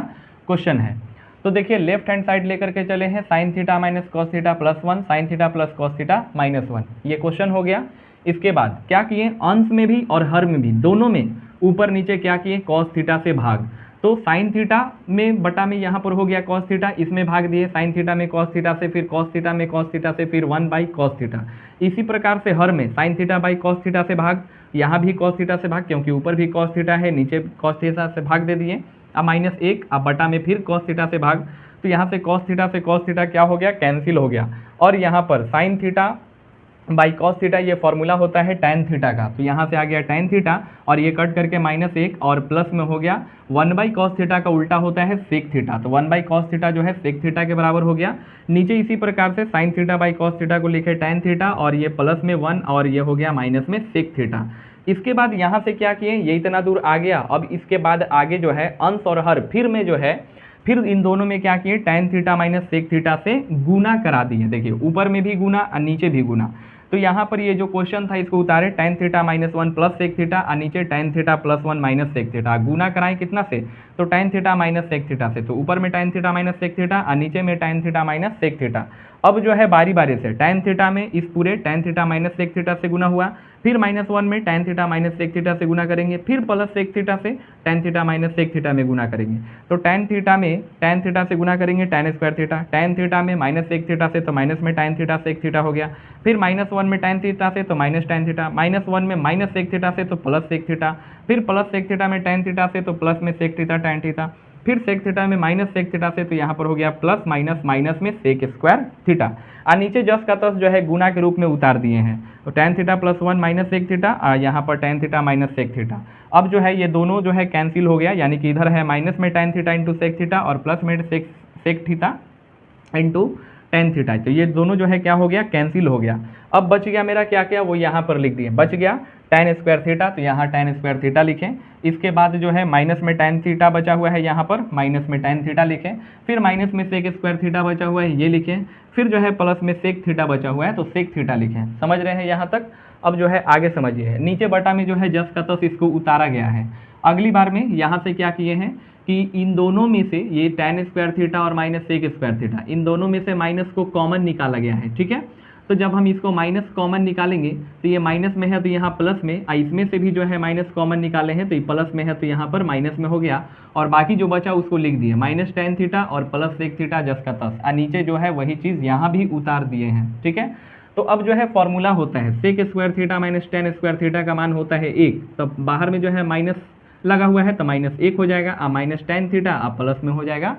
क्वेश्चन है। तो देखिए लेफ्ट हैंड साइड लेकर के चले हैं sign theta minus cos theta plus 1 sign theta plus cos theta minus 1, ये क्वेश्चन हो गया। इसके बाद क्या किए, अंश में भी और हर में भी दोनों में ऊपर नीचे क्या किए, कॉस थीटा से भाग। तो साइन थीटा में बटा में यहाँ पर हो गया कॉस थीटा, इसमें भाग दिए साइन थीटा में कॉस थीटा से, फिर कॉस थीटा में कॉस थीटा से, फिर 1 बाई कॉस थीटा। इसी प्रकार से हर में sine theta by cos theta से भाग, यहाँ भी कॉस थीटा से भाग, क्योंकि ऊपर भी कॉस थीटा है, नीचे कॉस थीटा से भाग दे दिए। अब -1, अब बटा में फिर कॉस थीटा से भाग, तो यहाँ से कॉस थीटा क्या हो गया, कैंसिल हो गया। और यहाँ पर sine theta by cos theta ये फॉर्मूला होता है tan थीटा का, तो यहाँ से आ गया tan थीटा, और ये कट करके -1 और प्लस में हो गया 1 बाई कॉस थीटा का उल्टा होता है सेक थीटा, तो 1 बाई कॉस थीटा जो है सेक थीटा के बराबर हो गया। नीचे इसी प्रकार से sine theta by cos theta को लिखे tan थीटा, और ये प्लस में 1 और ये हो गया माइनस में सेक थीटा। इसके बाद यहाँ से क्या किए, ये इतना दूर आ गया। अब इसके बाद आगे जो है अंश और हर फिर में जो है फिर इन दोनों में क्या किए, tan theta minus sec theta से गुना करा दिए। देखिए ऊपर में भी गुना और नीचे भी गुना। तो यहाँ पर ये जो क्वेश्चन था इसको उतारे tan theta minus 1 plus sec theta, और नीचे tan theta plus 1 minus sec theta, गुना कराएं कितना से, तो tan theta minus sec theta से। तो ऊपर में tan theta minus sec theta और नीचे में tan theta minus sec theta. अब जो है बारी बारी से tan थीटा में इस पूरे tan theta minus sec theta से गुना हुआ, फिर -1 में tan theta minus sec theta से गुना करेंगे, फिर प्लस सेक थीटा से tan theta minus sec theta में गुना करेंगे। तो tan थीटा में tan थीटा से गुना करेंगे tan square theta, tan theta में माइनस सेक थीटा से तो माइनस में tan थीटा सेक थीटा हो गया, फिर -1 में tan थीटा से तो माइनस tan थीटा, -1 में माइनस सेक थीटा से तो प्लस सेक थीटा, फिर प्लस सेक थीटा में tan थीटा से तो प्लस में सेक थीटा tan थीटा, फिर सेक थीटा में माइनस सेक थीटा से तो यहाँ पर हो गया प्लस माइनस माइनस में सेक स्क्वायर थीटा। और नीचे जस का तस जो है गुना के रूप में उतार दिए हैं, तो tan theta plus 1 minus sec theta, और यहाँ पर tan theta minus sec theta. अब जो है ये दोनों जो है कैंसिल हो गया, यानी कि इधर है माइनस में tan theta into sec theta और प्लस में sec theta into tan theta. तो ये दोनों जो है क्या हो गया, कैंसिल हो गया। अब बच गया मेरा क्या क्या, वो यहाँ पर लिख दिए, बच गया tan स्क्वायर थीटा, तो यहाँ tan स्क्वायर थीटा लिखें। इसके बाद जो है माइनस में tan थीटा बचा हुआ है, यहाँ पर माइनस में tan थीटा लिखें। फिर माइनस में sec स्क्वायर थीटा बचा हुआ है, ये लिखें। फिर जो है प्लस में sec थीटा बचा हुआ है, तो sec थीटा लिखें। समझ रहे हैं यहाँ तक? अब जो है आगे समझिए, नीचे बटा में जो है जस का तस इसको उतारा गया है। अगली बार में यहाँ से क्या किए हैं कि इन दोनों में से ये tan स्क्वायर थीटा और माइनस sec स्क्वायर थीटा, इन दोनों में से माइनस को कॉमन निकाला गया है, ठीक है। तो जब हम इसको माइनस कॉमन निकालेंगे तो ये माइनस में है तो यहाँ प्लस में, इसमें से भी जो है माइनस कॉमन निकाले हैं तो ये प्लस में है तो यहाँ पर माइनस में हो गया, और बाकी जो बचा उसको लिख दिए माइनस tan थीटा और प्लस sec थीटा जस का तस, और नीचे जो है वही चीज़ यहाँ भी उतार दिए हैं, ठीक है। तो अब जो है फॉर्मूला होता है sec square theta minus tan square theta का मान होता है 1, तब बाहर में जो है माइनस लगा हुआ है तो माइनस 1 हो जाएगा, माइनस tan थीटा अब प्लस में हो जाएगा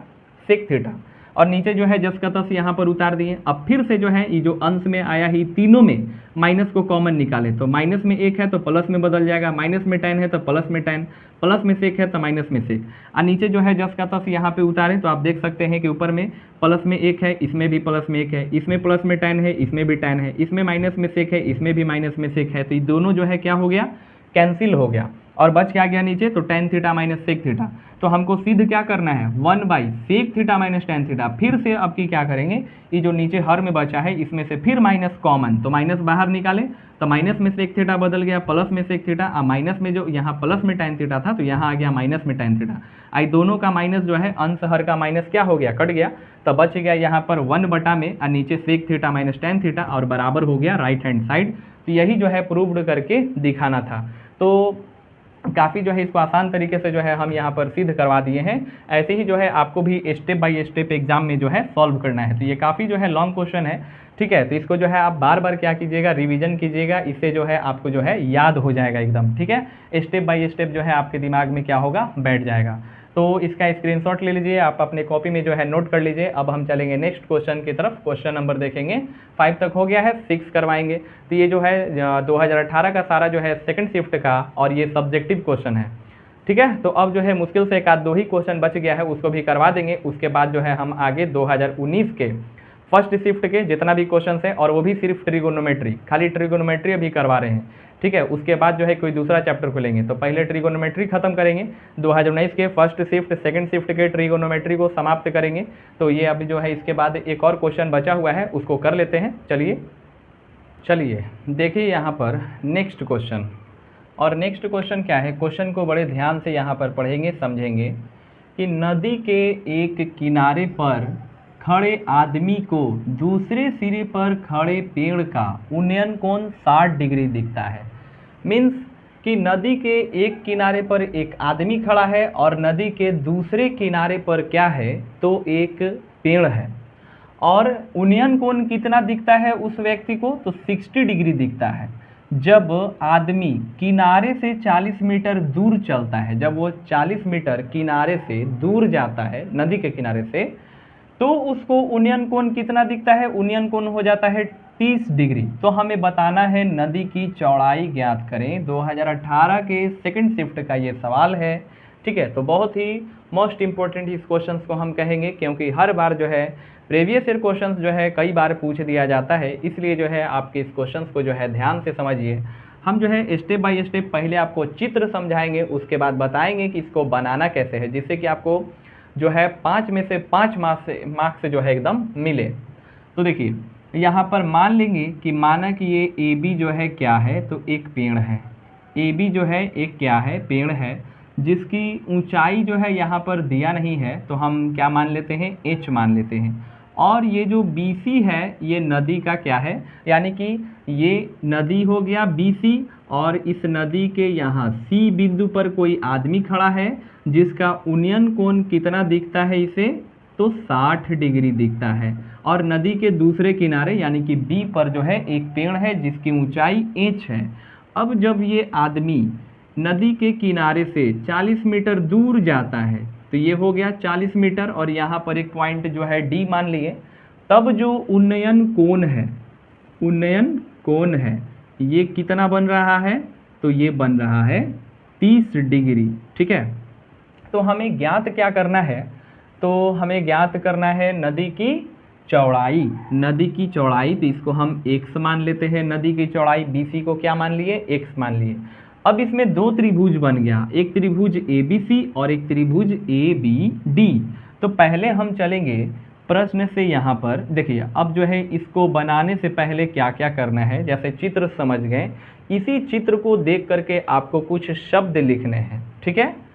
sec थीटा, और नीचे जो है जस का तस यहाँ पर उतार दिए। अब फिर से जो है ये जो अंश में आया ही तीनों में माइनस को कॉमन निकाले, तो माइनस में 1 है तो प्लस में बदल जाएगा, माइनस में tan है तो प्लस में tan, प्लस में sec है तो माइनस में sec, और नीचे जो है जस का तस यहाँ पे उतारें तो आप देख सकते हैं कि ऊपर में प्लस में 1 है, इसमें भी प्लस में 1 है, इसमें प्लस में tan है, इसमें भी tan है, इसमें माइनस में sec है, इसमें भी माइनस में sec है, तो ये दोनों जो है क्या हो गया, कैंसिल हो गया, और बच क्या गया नीचे, तो tan theta minus sec theta. तो हमको सिद्ध क्या करना है, 1/sec theta minus tan theta. फिर से अब की क्या करेंगे, ये जो नीचे हर में बचा है इसमें से फिर माइनस कॉमन, तो माइनस बाहर निकालें तो माइनस में sec थीटा बदल गया प्लस में sec थीटा, माइनस में जो यहाँ प्लस में tan थीटा था तो यहाँ आ गया माइनस में tan थीटा। आई दोनों का माइनस जो है अंश हर का माइनस क्या हो गया, कट गया, तो बच गया यहाँ पर 1 बटा में और नीचे sec theta minus tan theta, और बराबर हो गया राइट हैंड साइड। तो यही जो है प्रूव्ड करके दिखाना था। तो काफ़ी जो है इसको आसान तरीके से जो है हम यहाँ पर सिद्ध करवा दिए हैं। ऐसे ही जो है आपको भी स्टेप बाय स्टेप एग्जाम में जो है सॉल्व करना है। तो ये काफ़ी जो है लॉन्ग क्वेश्चन है, ठीक है। तो इसको जो है आप बार बार क्या कीजिएगा, रिवीजन कीजिएगा, इससे जो है आपको जो है याद हो जाएगा एकदम, ठीक है। स्टेप बाय स्टेप जो है आपके दिमाग में क्या होगा, बैठ जाएगा। तो इसका स्क्रीनशॉट ले लीजिए, आप अपने कॉपी में जो है नोट कर लीजिए। अब हम चलेंगे नेक्स्ट क्वेश्चन की तरफ। क्वेश्चन नंबर देखेंगे, 5 तक हो गया है, 6 करवाएंगे। तो ये जो है 2018 का सारा जो है सेकंड शिफ्ट का, और ये सब्जेक्टिव क्वेश्चन है, ठीक है। तो अब जो है मुश्किल से एक आध दो ही क्वेश्चन बच गया है, उसको भी करवा देंगे। उसके बाद जो है हम आगे 2019 के फर्स्ट शिफ्ट के जितना भी क्वेश्चन है, और वो भी सिर्फ ट्रिगोनोमेट्री, खाली ट्रिगोनोमेट्री अभी करवा रहे हैं, ठीक है। उसके बाद जो है कोई दूसरा चैप्टर खुलेंगे। तो पहले ट्रिगोनोमेट्री खत्म करेंगे, 2019 के फर्स्ट शिफ्ट सेकंड शिफ्ट के ट्रिगोनोमेट्री को समाप्त करेंगे। तो ये अभी जो है इसके बाद एक और क्वेश्चन बचा हुआ है, उसको कर लेते हैं। चलिए देखिए यहाँ पर नेक्स्ट क्वेश्चन। और नेक्स्ट क्वेश्चन क्या है, क्वेश्चन को बड़े ध्यान से यहाँ पर पढ़ेंगे, समझेंगे कि नदी के एक किनारे पर खड़े आदमी को दूसरे सिरे पर खड़े पेड़ का उन्नयन कोण 60 डिग्री दिखता है। मीन्स कि नदी के एक किनारे पर एक आदमी खड़ा है और नदी के दूसरे किनारे पर क्या है, तो एक पेड़ है, और उन्नयन कोण कितना दिखता है उस व्यक्ति को, तो 60 डिग्री दिखता है। जब आदमी किनारे से 40 मीटर दूर चलता है, जब वो 40 मीटर किनारे से दूर जाता है नदी के किनारे से, तो उसको उन्नयन कोण कितना दिखता है, उन्नयन कोण हो जाता है 30 डिग्री। तो हमें बताना है नदी की चौड़ाई ज्ञात करें। 2018 के सेकंड शिफ्ट का ये सवाल है, ठीक है। तो बहुत ही मोस्ट इंपॉर्टेंट इस क्वेश्चन को हम कहेंगे, क्योंकि हर बार जो है प्रीवियस ईयर क्वेश्चन जो है कई बार पूछ दिया जाता है, इसलिए जो है आपके इस क्वेश्चन को जो है ध्यान से समझिए। हम जो है स्टेप बाय स्टेप पहले आपको चित्र समझाएंगे, उसके बाद बताएंगे कि इसको बनाना कैसे है, जिससे कि आपको जो है 5 में से 5 मार्क्स जो है एकदम मिले। तो देखिए यहाँ पर मान लेंगे कि माना कि ये ए बी जो है क्या है, तो एक पेड़ है। ए बी जो है एक क्या है, पेड़ है, जिसकी ऊंचाई जो है यहाँ पर दिया नहीं है, तो हम क्या मान लेते हैं, एच मान लेते हैं। और ये जो बी सी है ये नदी का क्या है, यानी कि ये नदी हो गया बी सी, और इस नदी के यहाँ सी बिंदु पर कोई आदमी खड़ा है, जिसका उन्नयन कोण कितना दिखता है इसे, तो 60 डिग्री दिखता है। और नदी के दूसरे किनारे यानी कि बी पर जो है एक पेड़ है जिसकी ऊंचाई एच है। अब जब ये आदमी नदी के किनारे से 40 मीटर दूर जाता है, तो ये हो गया 40 मीटर, और यहाँ पर एक पॉइंट जो है डी मान लिए, तब जो उन्नयन कोण है ये कितना बन रहा है, तो ये बन रहा है 30 डिग्री, ठीक है। तो हमें ज्ञात क्या करना है, तो हमें ज्ञात करना है नदी की चौड़ाई, नदी की चौड़ाई, तो इसको हम x मान लेते हैं, नदी की चौड़ाई BC को क्या मान लिए, x मान लिए। अब इसमें दो त्रिभुज बन गया, एक त्रिभुज ABC और एक त्रिभुज ABD। तो पहले हम चलेंगे प्रश्न से यहाँ पर देखिए, अब जो है इसको बनाने से पहले क्या क्या करना है, जैसे चित्र समझ गए, इसी चित्र को देख करके आपको कुछ शब्द लिखने हैं, ठीक है।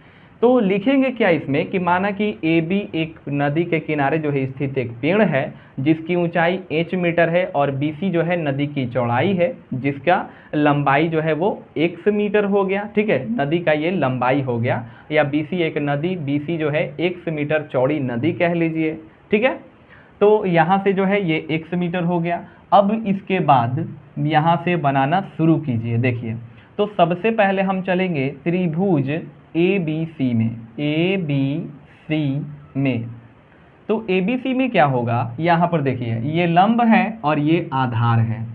तो लिखेंगे क्या इसमें कि माना कि AB एक नदी के किनारे जो है स्थित एक पेड़ है जिसकी ऊंचाई h मीटर है, और BC जो है नदी की चौड़ाई है जिसका लंबाई जो है वो x मीटर हो गया, ठीक है, नदी का ये लंबाई हो गया, या BC एक नदी, BC जो है x मीटर चौड़ी नदी कह लीजिए, ठीक है। तो यहाँ से जो है ये x मीटर हो गया। अब इसके बाद यहाँ से बनाना शुरू कीजिए। देखिए, तो सबसे पहले हम चलेंगे त्रिभुज ABC में, ABC में, तो ABC में क्या होगा, यहाँ पर देखिए ये लंब है और ये आधार है।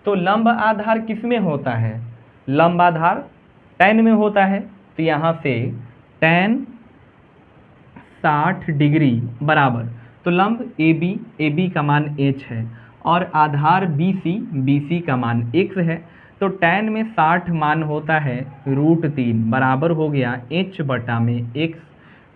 तो लंब आधार किस में होता है, लंब आधार tan में होता है। तो यहाँ से tan 60 डिग्री बराबर, तो लंब AB का मान h है और आधार BC का मान x है। तो tan में 60 मान होता है √3 बराबर हो गया h बटा में x।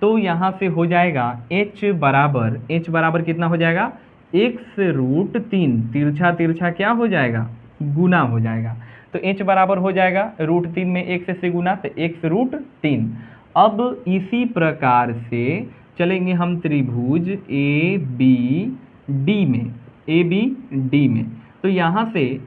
तो यहाँ से हो जाएगा h बराबर कितना हो जाएगा, x√3, तिरछा तिरछा क्या हो जाएगा, गुना हो जाएगा। तो h बराबर हो जाएगा √3 में x से गुना, तो x√3। अब इसी प्रकार से चलेंगे हम त्रिभुज ABD में। तो यहाँ से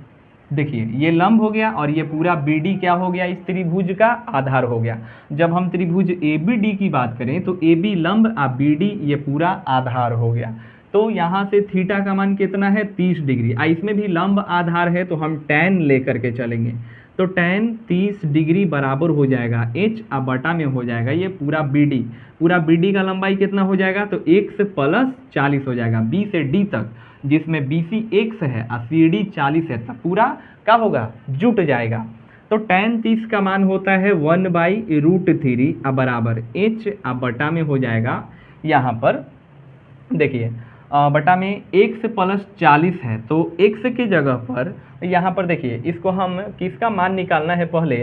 देखिए ये लंब हो गया और ये पूरा BD क्या हो गया, इस त्रिभुज का आधार हो गया। जब हम त्रिभुज ABD की बात करें तो AB लंब और BD ये पूरा आधार हो गया। तो यहाँ से थीटा का मान कितना है, 30 डिग्री। इसमें भी लंब आधार है तो हम tan लेकर के चलेंगे। तो tan 30 डिग्री बराबर हो जाएगा h और बटा में हो जाएगा ये पूरा BD का लंबाई कितना हो जाएगा, तो x + 40 हो जाएगा B से D तक, जिसमें BC x है और CD 40 है, तब पूरा क्या होगा, जुट जाएगा। तो tan 30 का मान होता है 1/√3 और बराबर h और बटा में हो जाएगा, यहाँ पर देखिए बटा में x + 40 है, तो x की जगह पर यहाँ पर देखिए इसको हम किसका मान निकालना है, पहले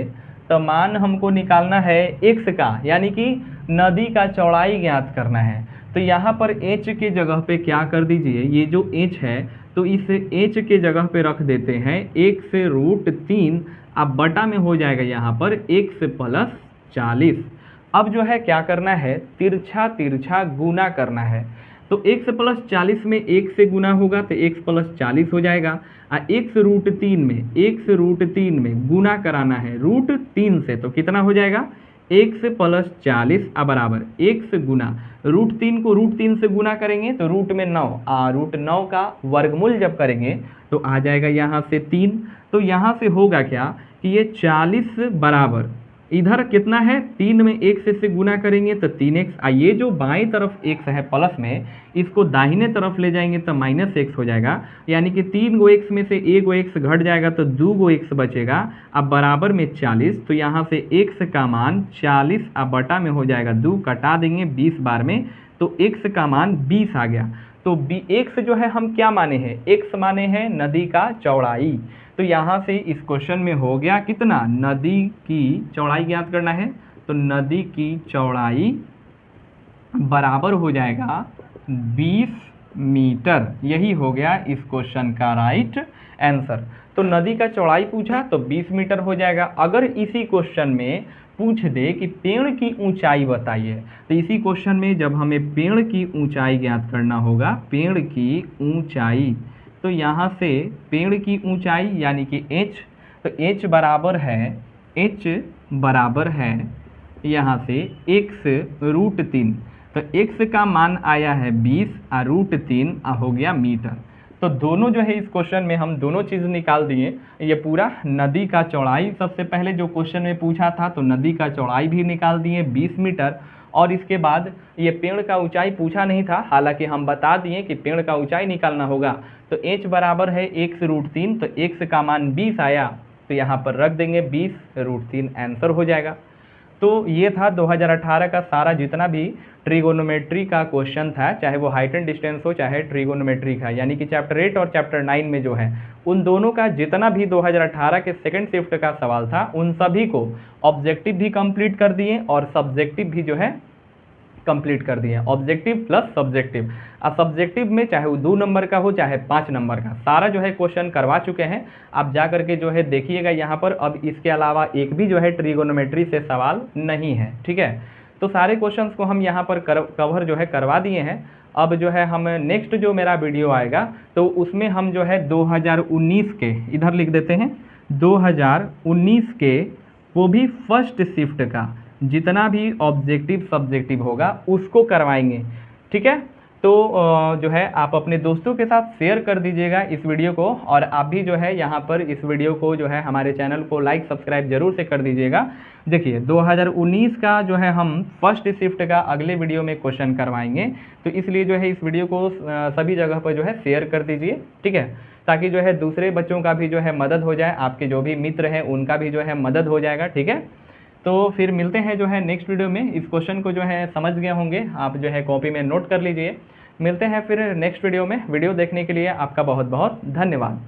तो मान हमको निकालना है x का, यानी कि नदी का चौड़ाई ज्ञात करना है। तो यहाँ पर h के जगह पे क्या कर दीजिए, ये जो h है तो इस h के जगह पे रख देते हैं x√3, अब बटा में हो जाएगा यहाँ पर x + 40। अब जो है क्या करना है, तिरछा तिरछा गुना करना है। तो x + 40 में 1 से गुना होगा तो x + 40 हो जाएगा, और x√3 में गुना कराना है √3 से, तो कितना हो जाएगा, x + 40 बराबर x गुना √3 को √3 से गुना करेंगे तो रूट में 9, √9 का वर्गमूल जब करेंगे तो आ जाएगा यहाँ से 3। तो यहाँ से होगा क्या कि ये 40 बराबर इधर कितना है, 3 में 1 से गुना करेंगे तो 3x, ये जो बाईं तरफ x है प्लस में, इसको दाहिने तरफ ले जाएंगे तो -x हो जाएगा, यानी कि 3 गो x में से 1 गो x घट जाएगा तो 2 गो x बचेगा, अब बराबर में 40। तो यहाँ से x का मान 40 अब बटा में हो जाएगा 2, कटा देंगे 20 बार में, तो x का मान 20 आ गया। तो x जो है हम क्या माने हैं, x माने हैं नदी का चौड़ाई। तो यहाँ से इस क्वेश्चन में हो गया कितना, नदी की चौड़ाई ज्ञात करना है, तो नदी की चौड़ाई बराबर हो जाएगा 20 मीटर। यही हो गया इस क्वेश्चन का राइट आंसर। तो नदी का चौड़ाई पूछा तो 20 मीटर हो जाएगा। अगर इसी क्वेश्चन में पूछ दे कि पेड़ की ऊंचाई बताइए, तो इसी क्वेश्चन में जब हमें पेड़ की ऊंचाई ज्ञात करना होगा, पेड़ की ऊंचाई, तो यहाँ से पेड़ की ऊंचाई यानी कि h, तो h बराबर है यहाँ से x√3, तो x का मान आया है 20 और √3 हो गया मीटर। तो दोनों जो है इस क्वेश्चन में हम दोनों चीज़ निकाल दिए। ये पूरा नदी का चौड़ाई सबसे पहले जो क्वेश्चन में पूछा था तो नदी का चौड़ाई भी निकाल दिए 20 मीटर, और इसके बाद ये पेड़ का ऊंचाई पूछा नहीं था, हालांकि हम बता दिए कि पेड़ का ऊंचाई निकालना होगा। तो h बराबर है x√3, तो x का मान 20 आया, तो यहाँ पर रख देंगे 20√3 आंसर हो जाएगा। तो ये था 2018 का सारा जितना भी ट्रिगोनोमेट्री का क्वेश्चन था, चाहे वो हाइट एंड डिस्टेंस हो चाहे ट्रिगोनोमेट्री का, यानी कि चैप्टर 8 और चैप्टर 9 में जो है उन दोनों का जितना भी 2018 के सेकंड शिफ्ट का सवाल था उन सभी को ऑब्जेक्टिव भी कंप्लीट कर दिए और सब्जेक्टिव भी जो है कंप्लीट कर दिए। ऑब्जेक्टिव प्लस सब्जेक्टिव, अब सब्जेक्टिव में चाहे वो 2 नंबर का हो चाहे 5 नंबर का, सारा जो है क्वेश्चन करवा चुके हैं। आप जा करके जो है देखिएगा यहाँ पर। अब इसके अलावा एक भी जो है ट्रिगोनोमेट्री से सवाल नहीं है, ठीक है। तो सारे क्वेश्चंस को हम यहाँ पर कवर जो है करवा दिए हैं। अब जो है हम नेक्स्ट जो मेरा वीडियो आएगा तो उसमें हम जो है 2019 के, इधर लिख देते हैं, 2019 के वो भी फर्स्ट शिफ्ट का जितना भी ऑब्जेक्टिव सब्जेक्टिव होगा उसको करवाएंगे, ठीक है। तो जो है आप अपने दोस्तों के साथ शेयर कर दीजिएगा इस वीडियो को, और आप भी जो है यहाँ पर इस वीडियो को जो है हमारे चैनल को लाइक सब्सक्राइब जरूर से कर दीजिएगा। देखिए 2019 का जो है हम फर्स्ट शिफ्ट का अगले वीडियो में क्वेश्चन करवाएंगे, तो इसलिए जो है इस वीडियो को सभी जगह पर जो है शेयर कर दीजिए, ठीक है, ताकि जो है दूसरे बच्चों का भी जो है मदद हो जाए, आपके जो भी मित्र हैं उनका भी जो है मदद हो जाएगा, ठीक है। तो फिर मिलते हैं जो है नेक्स्ट वीडियो में। इस क्वेश्चन को जो है समझ गए होंगे आप, जो है कॉपी में नोट कर लीजिए। मिलते हैं फिर नेक्स्ट वीडियो में। वीडियो देखने के लिए आपका बहुत बहुत धन्यवाद।